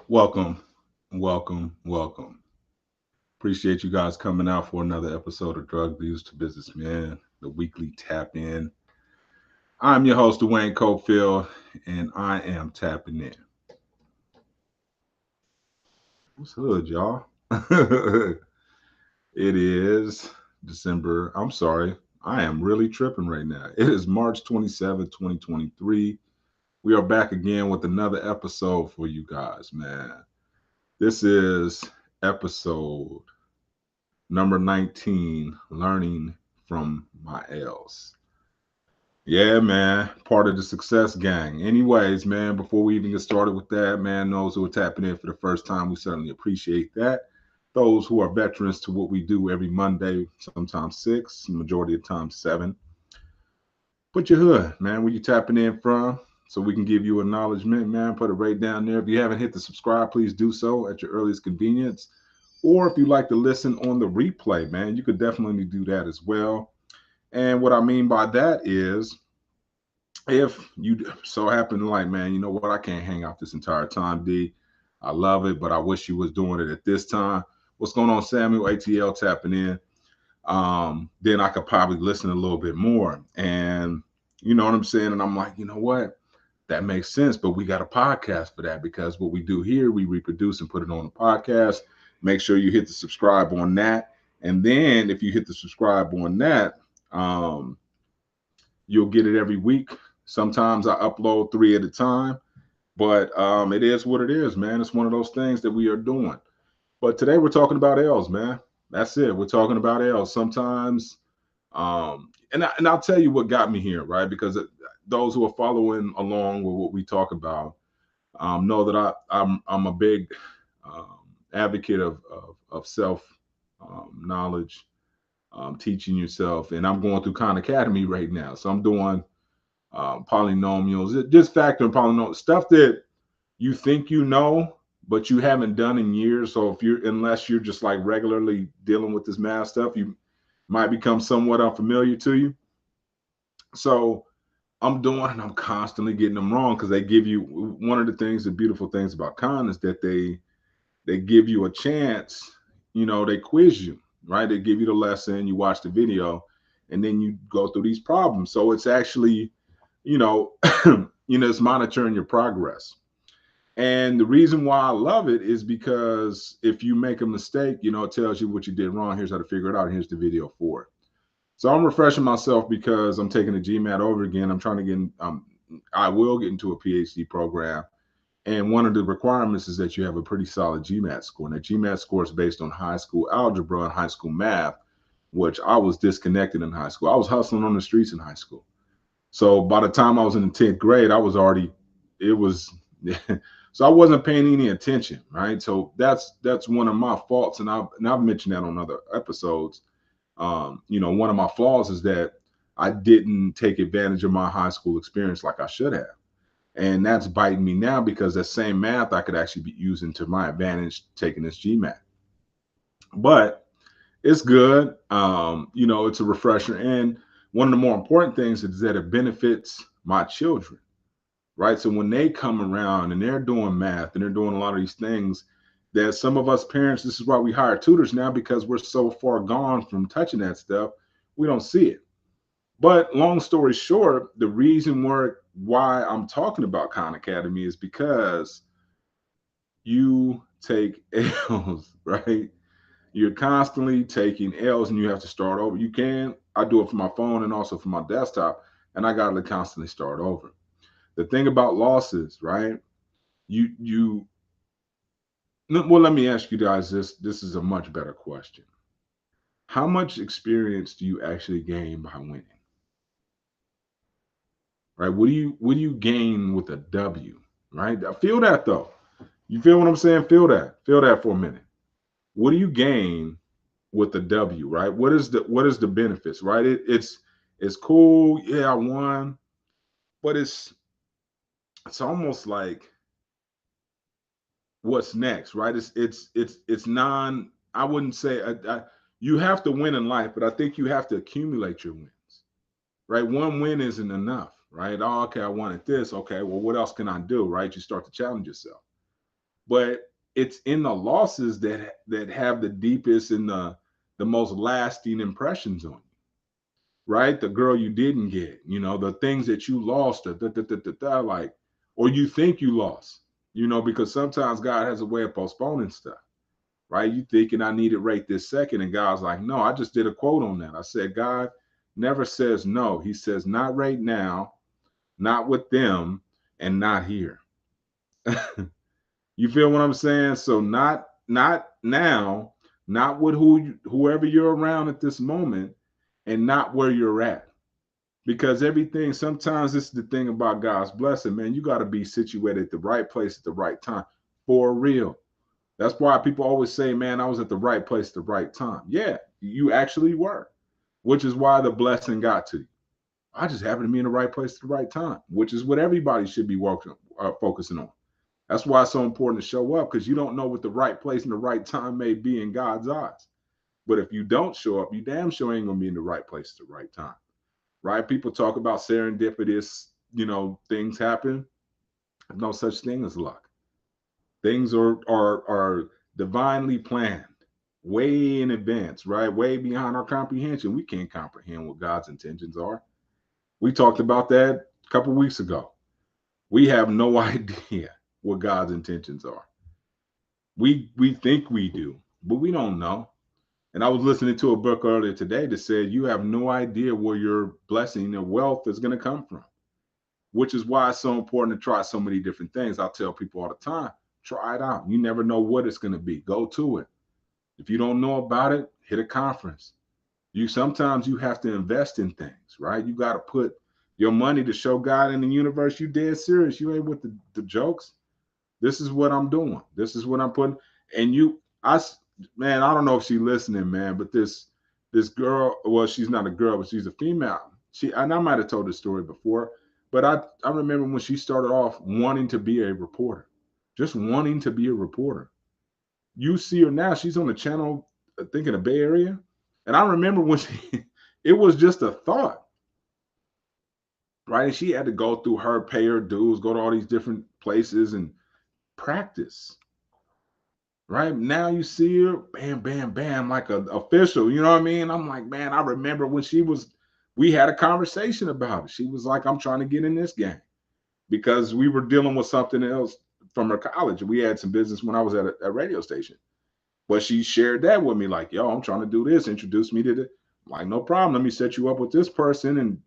Welcome, welcome. Appreciate you guys coming out for another episode of Drug Deals to Businessmen, the weekly tap in. I'm your host, Duane Cofield, and I am tapping in. What's hood, y'all? It is December. I'm sorry. I am really tripping right now. It is March 27th, 2023. We are back again with another episode for you guys, man. This is episode number 19, learning from my L's. Yeah, man, part of the success gang. Anyways, man, before we even get started with that, man, those who are tapping in for the first time, we certainly appreciate that. Those who are veterans to what we do every Monday, sometimes six, majority of times seven. Put your hood, man, where you tapping in from, so we can give you acknowledgement, man. Put it right down there. If you haven't hit the subscribe, please do so at your earliest convenience. Or if you like to listen on the replay, man, you could definitely do that as well. And what I mean by that is if you so happen to like, man, you know what, I can't hang out this entire time, D. I love it, but I wish you was doing it at this time. What's going on, Samuel? ATL tapping in. Then I could probably listen a little bit more. And you know what I'm saying? And I'm like, you know what? That makes sense, but we got a podcast for that because what we do here, we reproduce and put it on the podcast. Make sure you hit the subscribe on that. And then if you hit the subscribe on that, um, you'll get it every week. Sometimes I upload three at a time, but it is what it is, man. It's one of those things that we are doing. But today we're talking about L's, man. That's it. We're talking about L's. Sometimes, and I'll tell you what got me here, right? Because those who are following along with what we talk about know that I'm a big um, advocate of self knowledge, teaching yourself, and I'm going through Khan Academy right now. So I'm doing polynomials, just factor and polynomial stuff that you think you know, but you haven't done in years. So if you're, unless you're just like regularly dealing with this math stuff, you might become somewhat unfamiliar to you. So I'm doing, and I'm constantly getting them wrong because they give you one of the things, the beautiful things about Khan is that they give you a chance. You know, they quiz you, right? They give you the lesson, you watch the video, and then you go through these problems. So it's actually, you know, it's monitoring your progress. And the reason why I love it is because if you make a mistake, it tells you what you did wrong. Here's how to figure it out. Here's the video for it. So I'm refreshing myself because I'm taking the GMAT over again. I'm trying to get, I will get into a PhD program. And one of the requirements is that you have a pretty solid GMAT score. And that GMAT score is based on high school algebra and high school math, which I was disconnected in high school. I was hustling on the streets in high school. So by the time I was in the 10th grade, I was already, it was, so I wasn't paying any attention, right? So that's one of my faults. And I've mentioned that on other episodes. One of my flaws is that I didn't take advantage of my high school experience like I should have. And that's biting me now because that same math I could actually be using to my advantage taking this GMAT. But it's good. It's a refresher. And one of the more important things is that it benefits my children, right? So when they come around and they're doing math and they're doing a lot of these things that some of us parents, this is why we hire tutors now because we're so far gone from touching that stuff, we don't see it. But long story short, the reason why I'm talking about Khan Academy is because you take L's, right? You're constantly taking L's and you have to start over. You can, I do it for my phone and also for my desktop, and I got to constantly start over. The thing about losses, right? You well, let me ask you guys this. This is a much better question. How much experience do you actually gain by winning? Right? What do you gain with a W? Right? I feel that though. You feel what I'm saying? Feel that. Feel that for a minute. What do you gain with the W, right? What is the benefits, right? It's cool, yeah, I won, but it's almost like what's next, right? It's non. I wouldn't say you have to win in life, but I think you have to accumulate your wins, right? One win isn't enough, right? Oh, okay, I wanted this. Okay, well, what else can I do, right? You start to challenge yourself. But it's in the losses that have the deepest and the most lasting impressions on you, right? The girl you didn't get, the things that you lost, like, or you think you lost, because sometimes God has a way of postponing stuff, right? You thinking I need it right this second, and God's like, no, I just did a quote on that. I said, God never says no. He says, not right now, not with them, and not here. You feel what I'm saying? So not now, not with whoever you're around at this moment, and not where you're at. Because everything, sometimes this is the thing about God's blessing, man. You got to be situated at the right place at the right time, for real. That's why people always say, man, I was at the right place at the right time. Yeah, you actually were, which is why the blessing got to you. I just happened to be in the right place at the right time, which is what everybody should be focusing on. That's why it's so important to show up, because you don't know what the right place and the right time may be in God's eyes. But if you don't show up, you damn sure ain't gonna be in the right place at the right time, right? People talk about serendipitous, things happen. No such thing as luck. Things are divinely planned, way in advance, right? Way beyond our comprehension. We can't comprehend what God's intentions are. We talked about that a couple weeks ago. We have no idea what God's intentions are. We think we do, but we don't know. And I was listening to a book earlier today that said you have no idea where your blessing and wealth is going to come from, which is why it's so important to try so many different things. I tell people all the time, try it out. You never know what it's going to be. Go to it. If you don't know about it, hit a conference. Sometimes you have to invest in things, right? You got to put your money to show God in the universe you dead serious. You ain't with the jokes. This is what I'm doing. This is what I'm putting. And man, I don't know if she's listening, man, but this girl, well, she's not a girl, but she's a female. And I might have told this story before, but I remember when she started off wanting to be a reporter, just wanting to be a reporter. You see her now, she's on the channel, I think in the Bay Area. And I remember when it was just a thought, right? And she had to go through pay her dues, go to all these different places and practice. Right now, you see her, bam, bam, bam, like a official. You know what I mean? I'm like, man, I remember when we had a conversation about it. She was like, I'm trying to get in this game because we were dealing with something else from her college. We had some business when I was at a radio station, but she shared that with me, like, yo, I'm trying to do this. Introduce me to the. I'm like, no problem. Let me set you up with this person,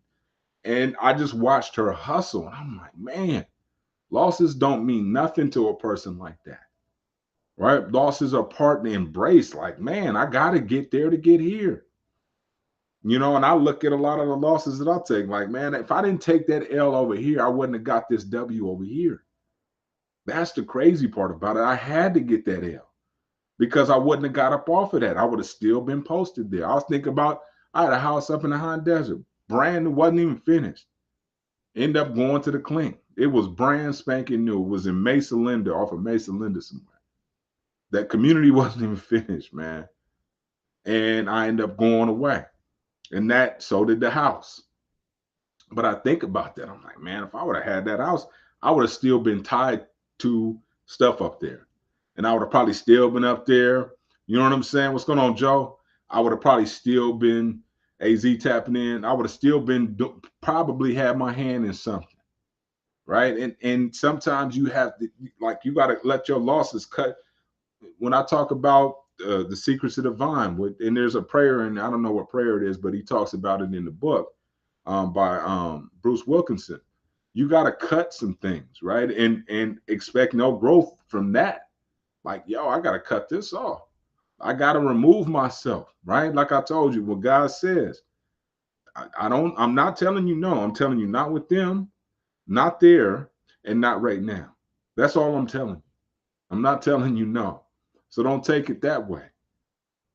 and I just watched her hustle, and I'm like, man, losses don't mean nothing to a person like that. Right? Losses are part and embrace. Like, man, I got to get there to get here. And I look at a lot of the losses that I take, like, man, if I didn't take that L over here, I wouldn't have got this W over here. That's the crazy part about it. I had to get that L because I wouldn't have got up off of that. I would have still been posted there. I was thinking about, I had a house up in the high desert, brand new, wasn't even finished. End up going to the clink. It was brand spanking new. It was in Mesa Linda, off of Mesa Linda somewhere. That community wasn't even finished, man. And I ended up going away. And so did the house. But I think about that. I'm like, man, if I would have had that house, I would have still been tied to stuff up there. And I would have probably still been up there. You know what I'm saying? What's going on, Joe? I would have probably still been AZ tapping in. I would have still been probably had my hand in something. Right. And sometimes you have to, like, you got to let your losses cut. When I talk about the secrets of the vine, and there's a prayer, and I don't know what prayer it is, but he talks about it in the book by Bruce Wilkinson. You got to cut some things, right? And expect no growth from that. Like, yo, I got to cut this off. I got to remove myself, right? Like I told you, what God says. I'm not telling you no. I'm telling you not with them, not there, and not right now. That's all I'm telling you. I'm not telling you no. So don't take it that way,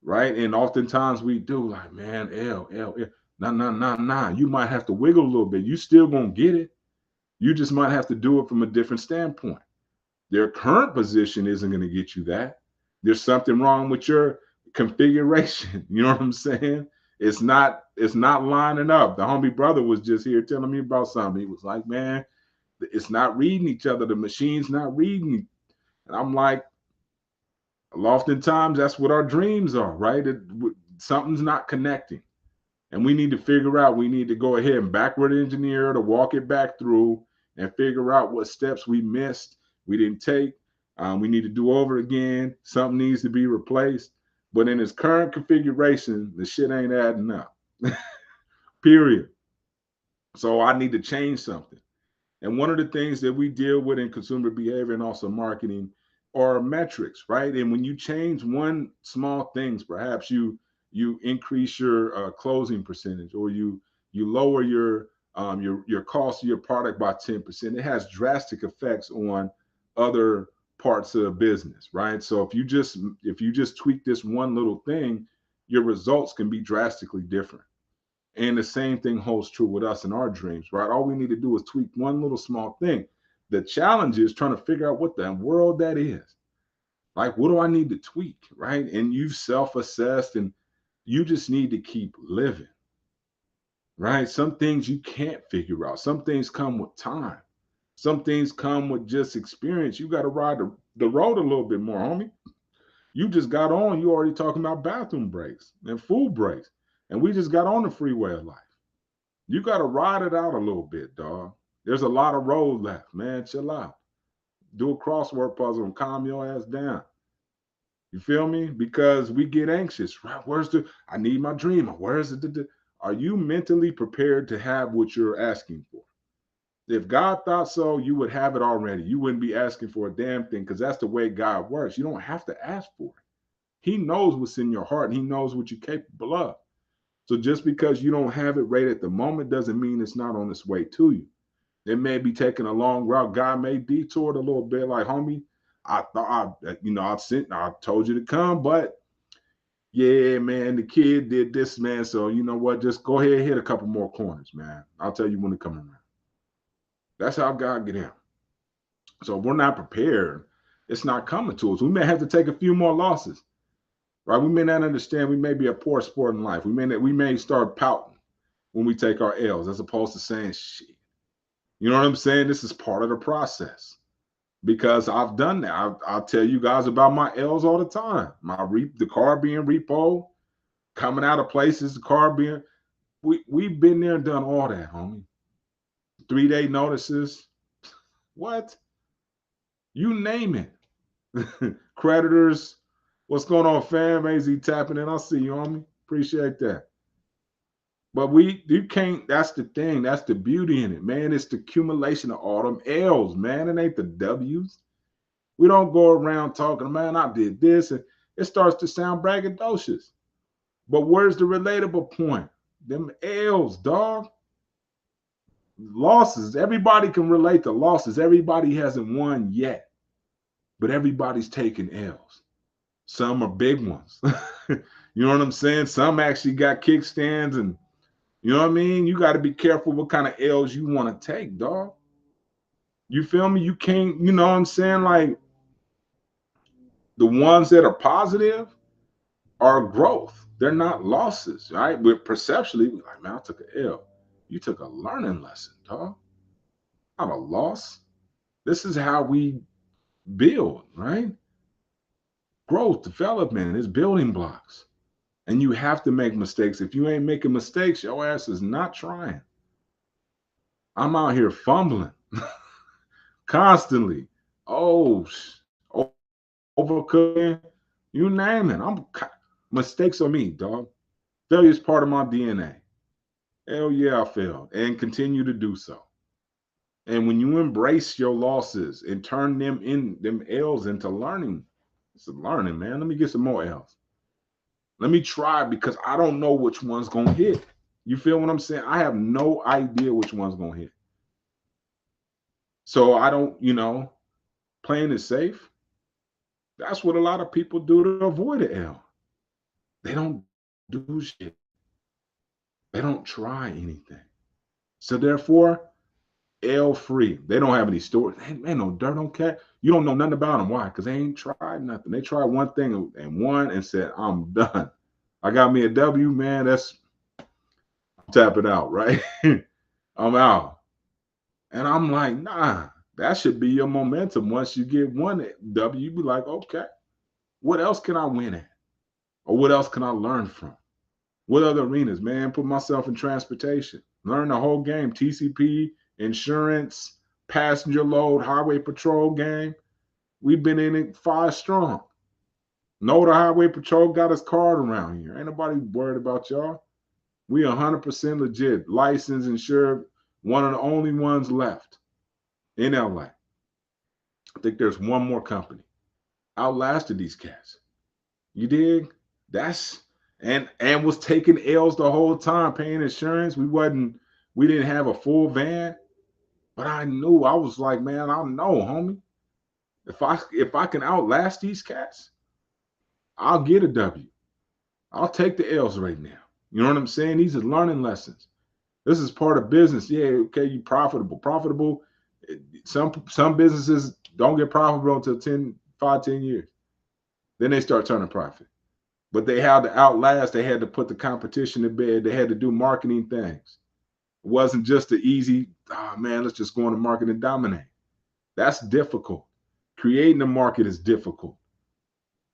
right? And oftentimes we do, like, man, L. Nah. You might have to wiggle a little bit. You still gonna get it. You just might have to do it from a different standpoint. Their current position isn't gonna get you that. There's something wrong with your configuration. You know what I'm saying? It's not lining up. The homie brother was just here telling me about something. He was like, man, it's not reading each other. The machine's not reading And I'm like, oftentimes that's what our dreams are, right? Something's not connecting. And we need to figure out, we need to go ahead and backward engineer to walk it back through and figure out what steps we missed, we didn't take. We need to do over again. Something needs to be replaced. But in its current configuration, the shit ain't adding up. Period. So I need to change something. And one of the things that we deal with in consumer behavior and also marketing are metrics, right? And when you change one small things, perhaps you increase your closing percentage, or you lower your cost of your product by 10%. It has drastic effects on other parts of the business, right? So if you just tweak this one little thing, your results can be drastically different. And the same thing holds true with us in our dreams, right? All we need to do is tweak one little small thing. The challenge is trying to figure out what the world that is. Like, what do I need to tweak, right? And you've self assessed and you just need to keep living, right? Some things you can't figure out. Some things come with time. Some things come with just experience. You got to ride the road a little bit more, homie. You just got on, you already talking about bathroom breaks and food breaks. And we just got on the freeway of life. You got to ride it out a little bit, dog. There's a lot of road left, man. Chill out. Do a crossword puzzle and calm your ass down. You feel me? Because we get anxious, right? I need my dream. Where's the, are you mentally prepared to have what you're asking for? If God thought so, you would have it already. You wouldn't be asking for a damn thing, because that's the way God works. You don't have to ask for it. He knows what's in your heart and he knows what you're capable of. So just because you don't have it right at the moment doesn't mean it's not on its way to you. It may be taking a long route. God may detour it a little bit, like, homie, I thought I told you to come, but yeah, man, the kid did this, man. So you know what? Just go ahead and hit a couple more corners, man. I'll tell you when to come around. That's how God get in. So if we're not prepared, it's not coming to us. We may have to take a few more losses, right? We may not understand. We may be a poor sport in life. We may start pouting when we take our L's, as opposed to saying, shit. You know what I'm saying? This is part of the process, because I've done that. I'll tell you guys about my L's all the time. The car being repo, coming out of places, the car being, we've been there and done all that, homie. 3-day notices, what? You name it. Creditors, what's going on, fam? AZ tapping in. I'll see you, homie. Appreciate that. But you can't, that's the thing. That's the beauty in it, man. It's the accumulation of all them L's, man. It ain't the W's. We don't go around talking, man, I did this. And it starts to sound braggadocious. But where's the relatable point? Them L's, dog. Losses. Everybody can relate to losses. Everybody hasn't won yet, but everybody's taking L's. Some are big ones. You know what I'm saying? Some actually got kickstands, and you know what I mean? You got to be careful what kind of L's you want to take, dog. You feel me? You can't, you know what I'm saying? Like, the ones that are positive are growth. They're not losses, right? But perceptually, we're like, man, I took an L. You took a learning lesson, dog. Not a loss. This is how we build, right? Growth, development is building blocks. And you have to make mistakes. If you ain't making mistakes, your ass is not trying. I'm out here fumbling constantly. Oh, overcooking, you name it. Mistakes are me, dog. Failure is part of my DNA. Hell yeah, I failed and continue to do so. And when you embrace your losses and turn them L's into learning, it's a learning, man. Let me get some more L's. Let me try, because I don't know which one's gonna hit. You feel what I'm saying? I have no idea which one's gonna hit. So I don't, playing it safe. That's what a lot of people do to avoid an L. They don't do shit. They don't try anything. So therefore, L free. They don't have any stories. Ain't no dirt on cat. You don't know nothing about them. Why? Because they ain't tried nothing. They tried one thing and won and said, I'm done. I got me a W, man. That's, tap it out, right? I'm out. And I'm like, nah. That should be your momentum. Once you get one W, you be like, okay, what else can I win at? Or what else can I learn from? What other arenas, man? Put myself in transportation. Learn the whole game. TCP, insurance, passenger load, highway patrol game. We've been in it 5 strong. Know the highway patrol got his card around here. Ain't nobody worried about y'all. We 100% legit. Licensed, insured. One of the only ones left in LA. I think there's one more company. Outlasted these cats. You dig? That's and was taking L's the whole time, paying insurance. We didn't have a full van, but I knew I was like, man, I know, homie. If I can outlast these cats, I'll get a W. I'll take the L's right now. You know what I'm saying? These are learning lessons. This is part of business. Yeah, okay, you profitable. Profitable. Some businesses don't get profitable until 10 years. Then they start turning profit. But they had to outlast. They had to put the competition to bed. They had to do marketing things. It wasn't just the easy, man, let's just go on the market and dominate. That's difficult. Creating a market is difficult,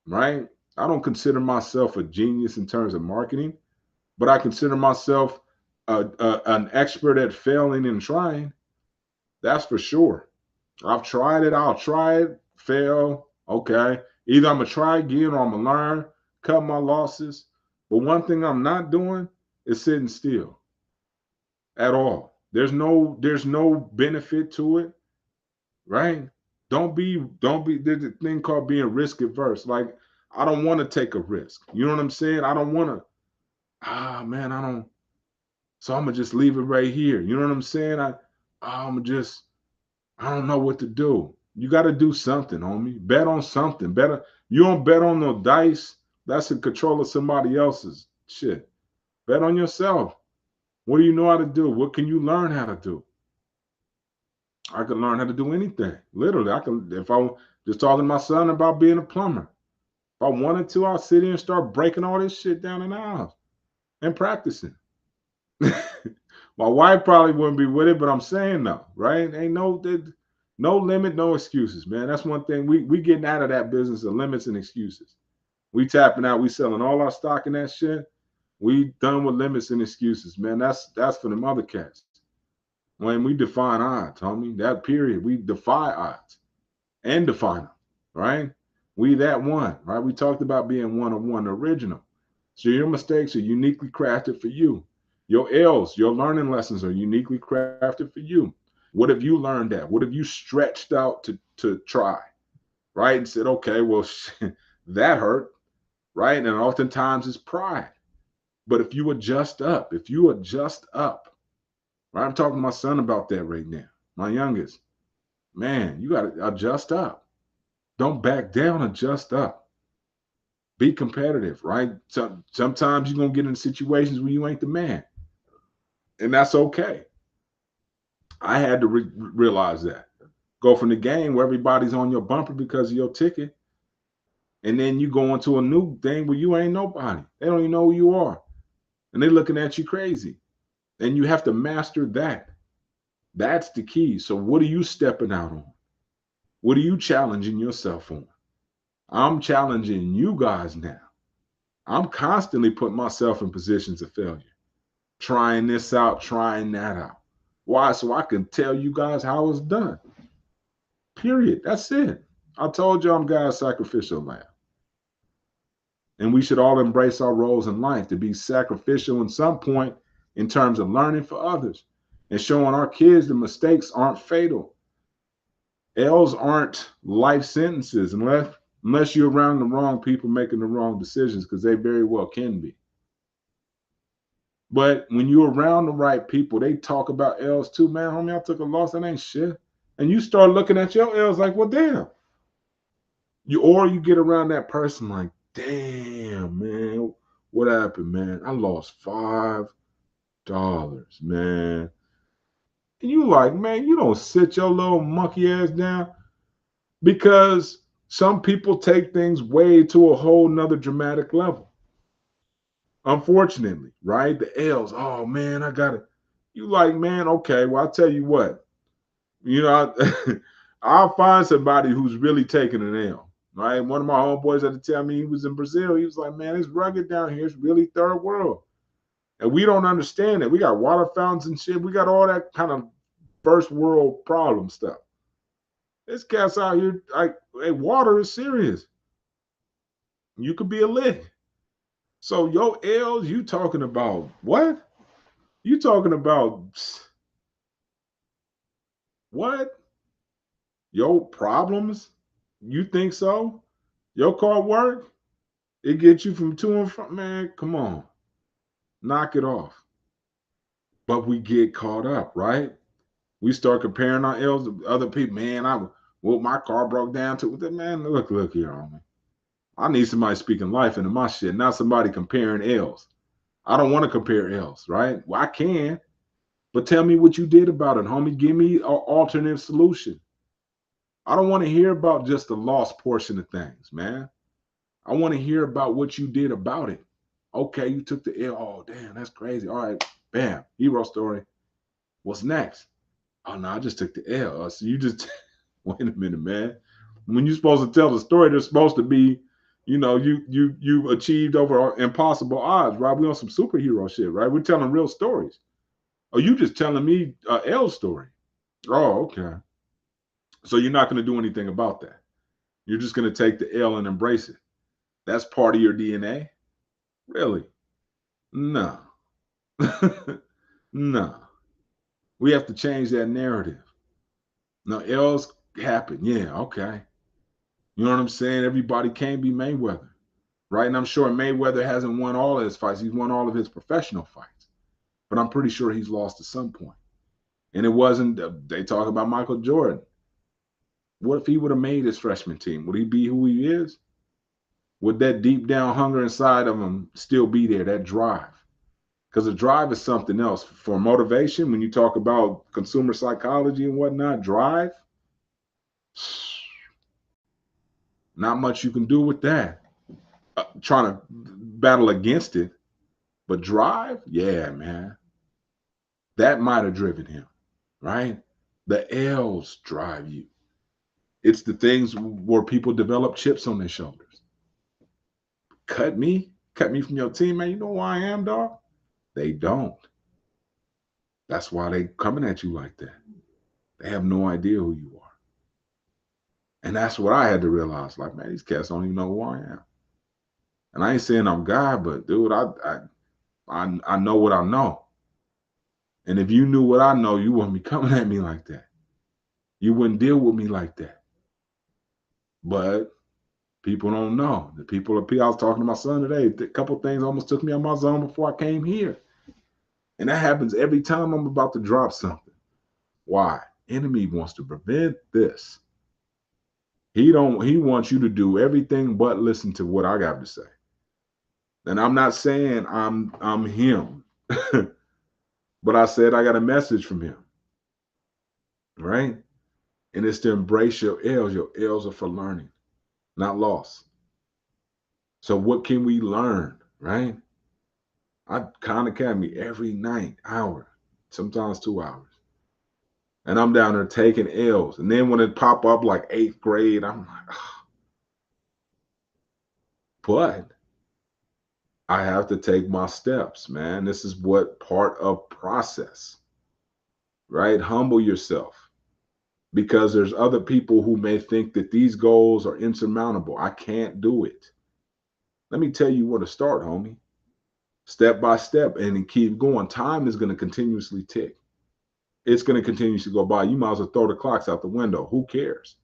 right? I don't consider myself a genius in terms of marketing, but I consider myself an expert at failing and trying. That's for sure. I've tried it. I'll try it, fail. Okay. Either I'm going to try again or I'm going to learn, cut my losses. But one thing I'm not doing is sitting still at all. There's no benefit to it, right? Don't be there's a thing called being risk averse. Like I don't want to take a risk. You know what I'm saying? I don't want to, man, I don't. So I'm gonna just leave it right here. You know what I'm saying? I don't know what to do. You got to do something, homie. Bet on something. Better you don't bet on no dice. That's in control of somebody else's shit. Bet on yourself. What do you know how to do? What can you learn how to do? I can learn how to do anything. Literally, I can. If I just talking to my son about being a plumber, if I wanted to, I'll sit here and start breaking all this shit down in the house and practicing. My wife probably wouldn't be with it, but I'm saying no, right? Ain't no limit, no excuses, man. That's one thing we getting out of that business of limits and excuses. We tapping out, we selling all our stock in that shit. We done with limits and excuses, man. That's for the other cats. When we define odds, homie, that period, we defy odds and define them, right? We that one, right? We talked about being one of one original. So your mistakes are uniquely crafted for you. Your L's, your learning lessons are uniquely crafted for you. What have you learned at? What have you stretched out to try, right? And said, okay, well, that hurt, right? And oftentimes it's pride. But if you adjust up, right? I'm talking to my son about that right now, my youngest. Man, you got to adjust up. Don't back down, adjust up. Be competitive, right? Sometimes you're going to get in situations where you ain't the man. And that's okay. I had to realize that. Go from the game where everybody's on your bumper because of your ticket, and then you go into a new thing where you ain't nobody. They don't even know who you are, and they're looking at you crazy. And you have to master that. That's the key. So what are you stepping out on? What are you challenging yourself on? I'm challenging you guys now. I'm constantly putting myself in positions of failure, trying this out, trying that out. Why? So I can tell you guys how it's done. Period. That's it. I told you I'm God's sacrificial lamb. And we should all embrace our roles in life to be sacrificial in some point in terms of learning for others and showing our kids the mistakes aren't fatal. L's aren't life sentences unless you're around the wrong people making the wrong decisions, because they very well can be. But when you're around the right people, they talk about L's too. Man, homie, I took a loss. That ain't shit. And you start looking at your L's like, well, damn. You get around that person like, damn, man, what happened, man? I lost $5, man. And you like, man, you don't sit your little monkey ass down, because some people take things way to a whole nother dramatic level. Unfortunately, right? The L's, oh man, I got it. You like, man, okay, well, I'll tell you what. You know, I'll find somebody who's really taking an L. Right. One of my homeboys had to tell me he was in Brazil. He was like, man, it's rugged down here. It's really third world. And we don't understand it. We got water fountains and shit. We got all that kind of first world problem stuff. This cat's out here like, hey, water is serious. You could be a lick. So your L's, you talking about what? You talking about what? Your problems? You think so? Your car work? It gets you from to and from. Man, come on, knock it off. But we get caught up, right? We start comparing our L's to other people. Man, well, my car broke down too. Man, look here, homie. I need somebody speaking life into my shit, not somebody comparing L's. I don't want to compare L's, right? Well, I can, but tell me what you did about it, homie. Give me an alternative solution. I don't want to hear about just the lost portion of things, man. I want to hear about what you did about it. Okay, you took the L. Oh, damn, that's crazy. All right, bam, hero story. What's next? Oh no, I just took the L. So you just wait a minute, man. When you're supposed to tell the story, there's supposed to be, you achieved over impossible odds, right? We on some superhero shit, right? We're telling real stories. Oh, you just telling me a L story. Oh, okay. So you're not going to do anything about that. You're just going to take the L and embrace it. That's part of your DNA. Really? No. No. We have to change that narrative. Now, L's happen. Yeah, okay. You know what I'm saying? Everybody can't be Mayweather, right? And I'm sure Mayweather hasn't won all of his fights. He's won all of his professional fights. But I'm pretty sure he's lost at some point. And it wasn't, they talk about Michael Jordan. What if he would have made his freshman team? Would he be who he is? Would that deep down hunger inside of him still be there, that drive? Because the drive is something else. For motivation, when you talk about consumer psychology and whatnot, drive, not much you can do with that. Trying to battle against it, but drive, yeah, man, that might have driven him, right? The L's drive you. It's the things where people develop chips on their shoulders. Cut me from your team, man. You know who I am, dog? They don't. That's why they coming at you like that. They have no idea who you are. And that's what I had to realize. Like, man, these cats don't even know who I am. And I ain't saying I'm God, but dude, I know what I know. And if you knew what I know, you wouldn't be coming at me like that. You wouldn't deal with me like that. But people don't know. The people I was talking to my son today. A couple of things almost took me out of my zone before I came here. And that happens every time I'm about to drop something. Why? Enemy wants to prevent this. He wants you to do everything but listen to what I got to say. And I'm not saying I'm him. But I said I got a message from him. Right? And it's to embrace your L's. Your L's are for learning, not loss. So what can we learn, right? I Khan Academy every night, hour, sometimes 2 hours. And I'm down there taking L's. And then when it pop up like eighth grade, I'm like, oh. But I have to take my steps, man. This is what part of process, right? Humble yourself because there's other people who may think that these goals are insurmountable. I can't do it. Let me tell you where to start, homie. Step by step and then keep going. Time is going to continuously tick. It's going to continuously go by. You might as well throw the clocks out the window. Who cares?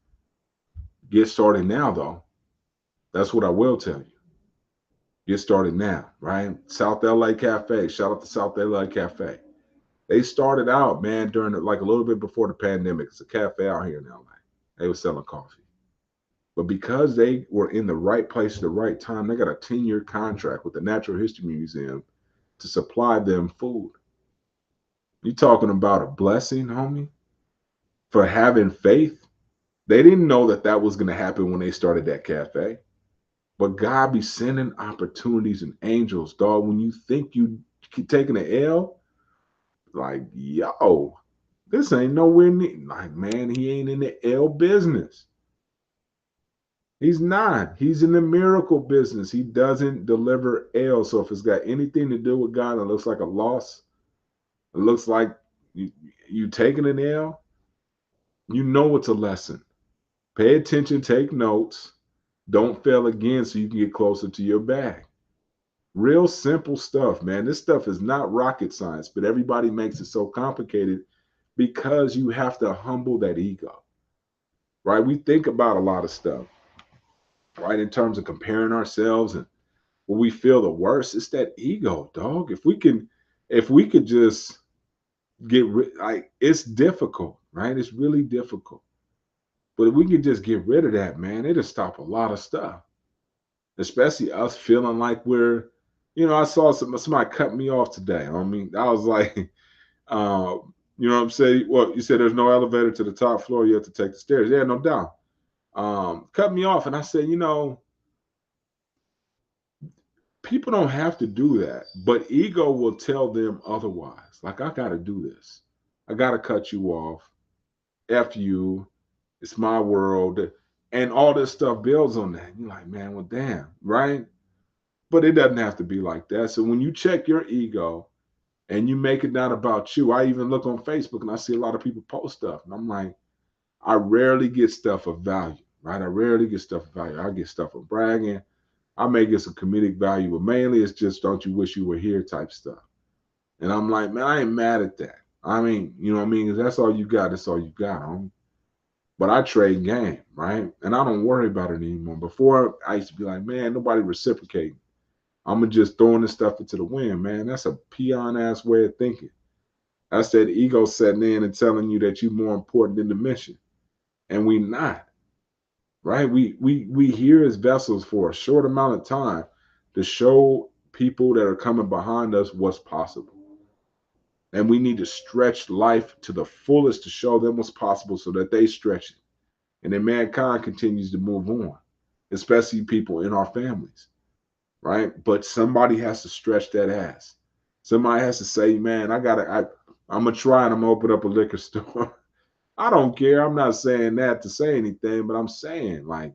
Get started now, though. That's what I will tell you. Get started now, right? South LA Cafe. Shout out to South LA Cafe. They started out, man, during like a little bit before the pandemic. It's a cafe out here in LA. They were selling coffee. But because they were in the right place at the right time, they got a 10-year contract with the Natural History Museum to supply them food. You talking about a blessing, homie? For having faith. They didn't know that that was going to happen when they started that cafe. But God be sending opportunities and angels, dog. When you think you keep taking an L, like, yo, This ain't nowhere near. Like, man, he ain't in the L business. He's not. He's in the miracle business. He doesn't deliver L. So if it's got anything to do with God, it looks like a loss. It looks like you, you taking an L. You know it's a lesson. Pay attention, take notes. Don't fail again so you can get closer to your bag. Real simple stuff, man. This stuff is not rocket science, but everybody makes it so complicated because you have to humble that ego, right? We think about a lot of stuff, right? In terms of comparing ourselves and when we feel the worst, it's that ego, dog. If we could just get rid, like it's difficult, right? It's really difficult. But if we could just get rid of that, man, it'll stop a lot of stuff. Especially us feeling like we're, I saw somebody cut me off today. I mean, I was like, you know what I'm saying? Well, you said there's no elevator to the top floor. You have to take the stairs. Yeah, no doubt. Cut me off. And I said, people don't have to do that, but ego will tell them otherwise. Like, I got to do this. I got to cut you off. F you. It's my world. And all this stuff builds on that. You're like, man, well, damn, right? But it doesn't have to be like that. So when you check your ego and you make it not about you, I even look on Facebook and I see a lot of people post stuff. And I'm like, I rarely get stuff of value, right? I rarely get stuff of value. I get stuff of bragging. I may get some comedic value, but mainly it's just don't you wish you were here type stuff. And I'm like, man, I ain't mad at that. I mean, you know what I mean? If that's all you got, that's all you got, homie. But I trade game, right? And I don't worry about it anymore. Before, I used to be like, man, nobody reciprocating. I'm gonna just throwing this stuff into the wind, man. That's a peon ass way of thinking. That's that ego setting in and telling you that you're more important than the mission, and we not, right? We here as vessels for a short amount of time to show people that are coming behind us what's possible, and we need to stretch life to the fullest to show them what's possible so that they stretch it, and then mankind continues to move on, especially people in our families, right? But somebody has to stretch that ass. Somebody has to say, man, I'm gonna try and I'm gonna open up a liquor store. I don't care. I'm not saying that to say anything, but I'm saying like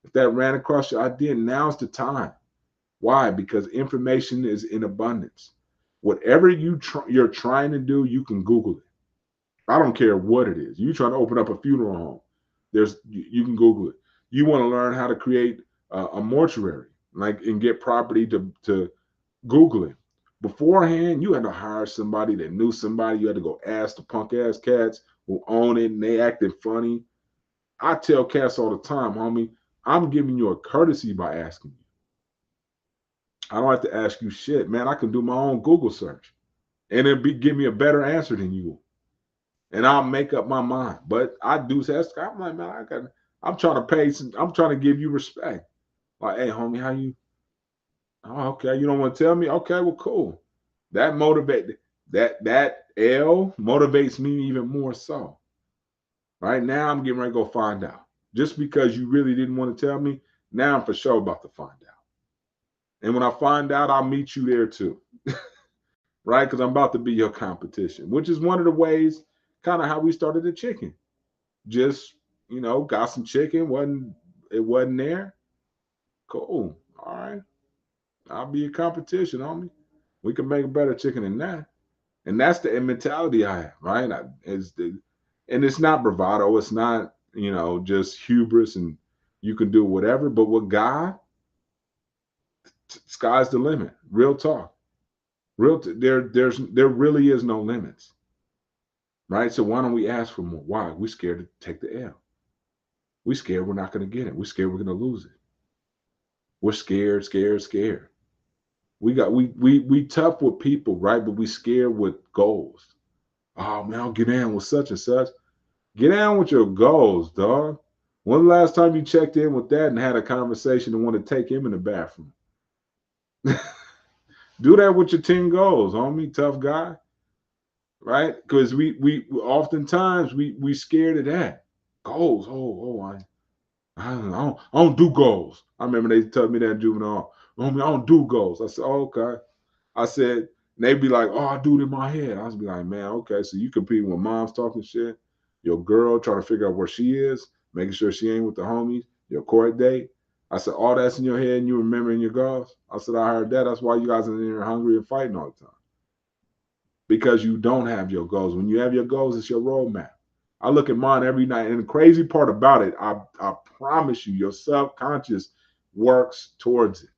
if that ran across your idea, now's the time. Why? Because information is in abundance. Whatever you're trying to do, you can Google it. I don't care what it is. You trying to open up a funeral home, you can Google it. You want to learn how to create a mortuary, like and get property to Google it. Beforehand, you had to hire somebody that knew somebody. You had to go ask the punk ass cats who own it and they acting funny. I tell cats all the time, homie, I'm giving you a courtesy by asking you. I don't have to ask you shit, man. I can do my own Google search and give me a better answer than you. And I'll make up my mind. But I do ask. I'm like, man, I'm trying to pay I'm trying to give you respect. Like, hey, homie, how you? Oh, okay. You don't want to tell me? Okay, well, cool. That motivate that L motivates me even more so. Right now, I'm getting ready to go find out. Just because you really didn't want to tell me, now I'm for sure about to find out. And when I find out, I'll meet you there too. Right? Because I'm about to be your competition, which is one of the ways, kind of how we started the chicken. Just, got some chicken, it wasn't there. Cool. All right. I'll be your competition, homie. We can make a better chicken than that. And that's the mentality I have, right? And it's not bravado. It's not, just hubris and you can do whatever. But with God, sky's the limit. Real talk. There really is no limits, right? So why don't we ask for more? Why? We're scared to take the L. We're scared we're not going to get it. We're scared we're going to lose it. We're scared, scared, scared. We tough with people, right? But we scared with goals. Oh man, I'll get in with such and such. Get down with your goals, dog. When the last time you checked in with that and had a conversation and want to take him in the bathroom? Do that with your 10 goals, homie, tough guy. Right? Because we oftentimes we scared of that. Goals. I don't do goals. I remember they told me that in juvenile. Homie, I don't do goals. I said, oh, okay. I said, And they'd be like, oh, I do it in my head. I was be like, man, okay, so you competing with mom's talking shit, your girl trying to figure out where she is, making sure she ain't with the homies, your court date. I said, all that's in your head and you remembering your goals? I said, I heard that. That's why you guys are in there hungry and fighting all the time. Because you don't have your goals. When you have your goals, it's your roadmap. I look at mine every night. And the crazy part about it, I promise you, your subconscious works towards it.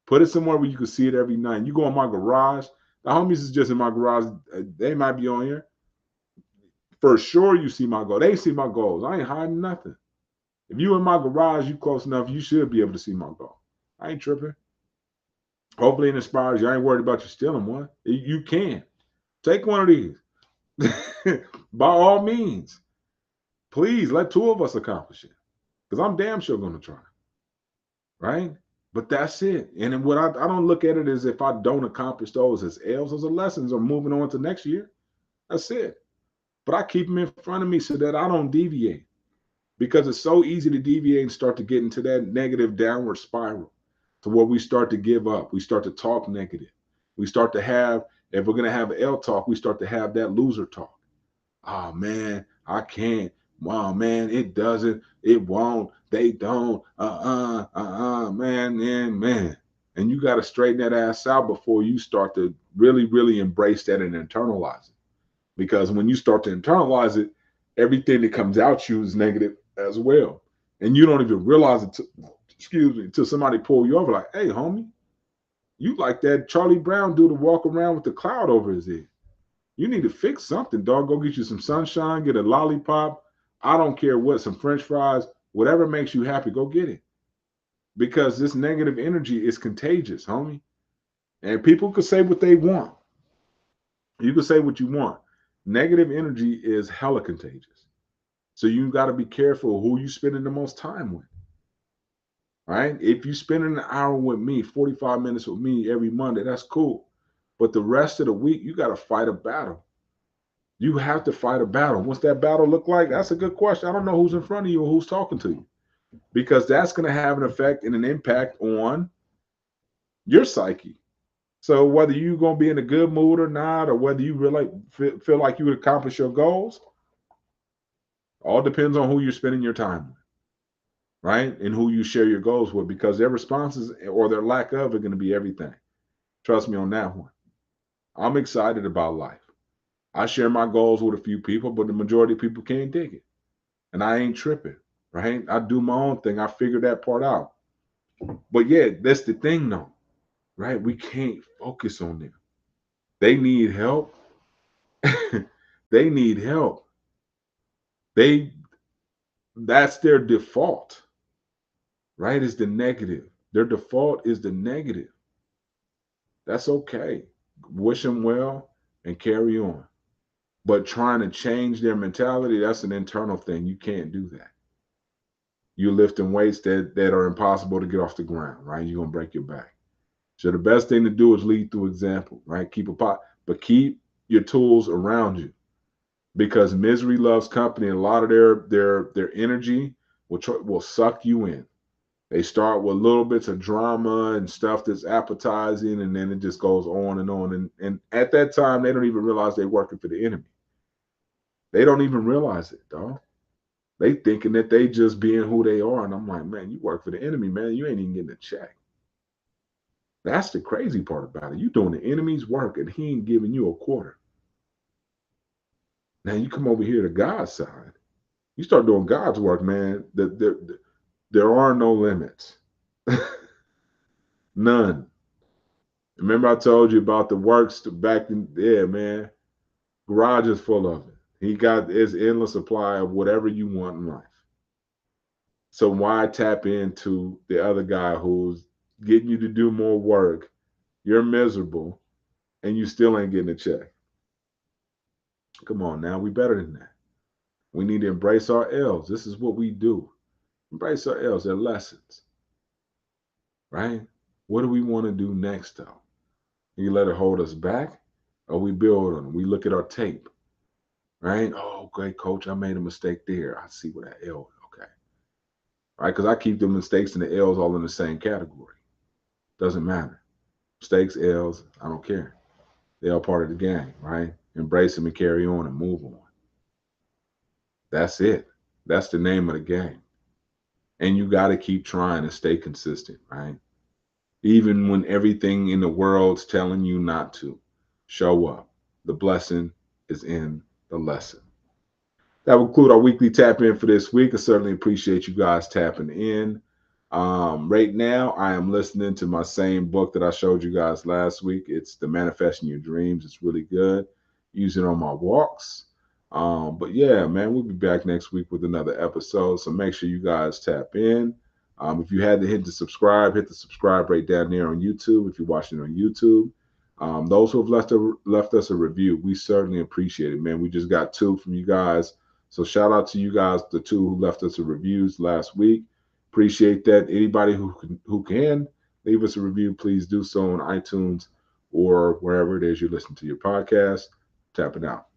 Put it somewhere where you can see it every night. You go in my garage, the homies is just in my garage. They might be on here. For sure, you see my goals. They see my goals. I ain't hiding nothing. If you in my garage, you close enough, you should be able to see my goal. I ain't tripping. Hopefully it inspires you. I ain't worried about you stealing one. You can. Take one of these. By all means. Please let two of us accomplish it. Because I'm damn sure going to try. Right? But that's it. And then what I don't look at it as if I don't accomplish those as L's, those are lessons. I'm moving on to next year. That's it. But I keep them in front of me so that I don't deviate. Because it's so easy to deviate and start to get into that negative downward spiral to where we start to give up. We start to talk negative. We start to have, if we're going to have L talk, we start to have that loser talk. Oh man, I can't. Wow, man, it doesn't, it won't, they don't, man. And you got to straighten that ass out before you start to really, really embrace that and internalize it. Because when you start to internalize it, everything that comes out you is negative as well. And you don't even realize it, until somebody pull you over like, hey, homie, you like that Charlie Brown dude to walk around with the cloud over his head. You need to fix something, dog. Go get you some sunshine, get a lollipop. I don't care what, some French fries, whatever makes you happy, go get it. Because this negative energy is contagious, homie. And people could say what they want. You can say what you want. Negative energy is hella contagious. So you got to be careful who you spending the most time with. Right? If you spend an hour with me, 45 minutes with me every Monday, that's cool. But the rest of the week, you got to fight a battle. You have to fight a battle. What's that battle look like? That's a good question. I don't know who's in front of you or who's talking to you, because that's going to have an effect and an impact on your psyche. So whether you're going to be in a good mood or not, or whether you really feel like you would accomplish your goals, all depends on who you're spending your time with, right? And who you share your goals with, because their responses or their lack of are going to be everything. Trust me on that one. I'm excited about life. I share my goals with a few people, but the majority of people can't dig it. And I ain't tripping, right? I do my own thing. I figure that part out. But yeah, that's the thing though, right? We can't focus on them. They need help. They need help. They That's their default, right? Is the negative. Their default is the negative. That's okay. Wish them well and carry on. But trying to change their mentality, that's an internal thing. You can't do that. You're lifting weights that are impossible to get off the ground, right? You're gonna break your back. So the best thing to do is lead through example, right? Keep a pot, but keep your tools around you, because misery loves company. And a lot of their energy will suck you in. They start with little bits of drama and stuff that's appetizing, and then it just goes on and on. And at that time, they don't even realize they're working for the enemy. They don't even realize it, dog. They thinking that they just being who they are. And I'm like, man, you work for the enemy, man. You ain't even getting a check. That's the crazy part about it. You doing the enemy's work and he ain't giving you a quarter. Now you come over here to God's side. You start doing God's work, man. There are no limits. None. Remember I told you about the works back in there, man. Garage is full of it. He got his endless supply of whatever you want in life. So why tap into the other guy who's getting you to do more work? You're miserable and you still ain't getting a check. Come on now, we better than that. We need to embrace our L's. This is what we do. Embrace our L's. They're lessons, right? What do we want to do next, though? You let it hold us back, or we build on it. We look at our tape, right? Oh, okay, coach, I made a mistake there. I see what that L. Okay, all right, because I keep the mistakes and the L's all in the same category. Doesn't matter. Mistakes, L's, I don't care. They are part of the game, right? Embrace them and carry on and move on. That's it. That's the name of the game. And you got to keep trying to stay consistent, right? Even when everything in the world's telling you not to. Show up. The blessing is in the lesson. That will conclude our weekly tap in for this week. I certainly appreciate you guys tapping in. Right now, I am listening to my same book that I showed you guys last week. It's The Manifesting Your Dreams. It's really good. Use it on my walks. But yeah, man, we'll be back next week with another episode. So make sure you guys tap in. If you had to hit the subscribe right down there on YouTube if you're watching on YouTube. Those who have left us a review, we certainly appreciate it, man. We just got two from you guys. So shout out to you guys, the two who left us a reviews last week. Appreciate that. Anybody who can leave us a review, please do so on iTunes or wherever it is you listen to your podcast. Tap it out.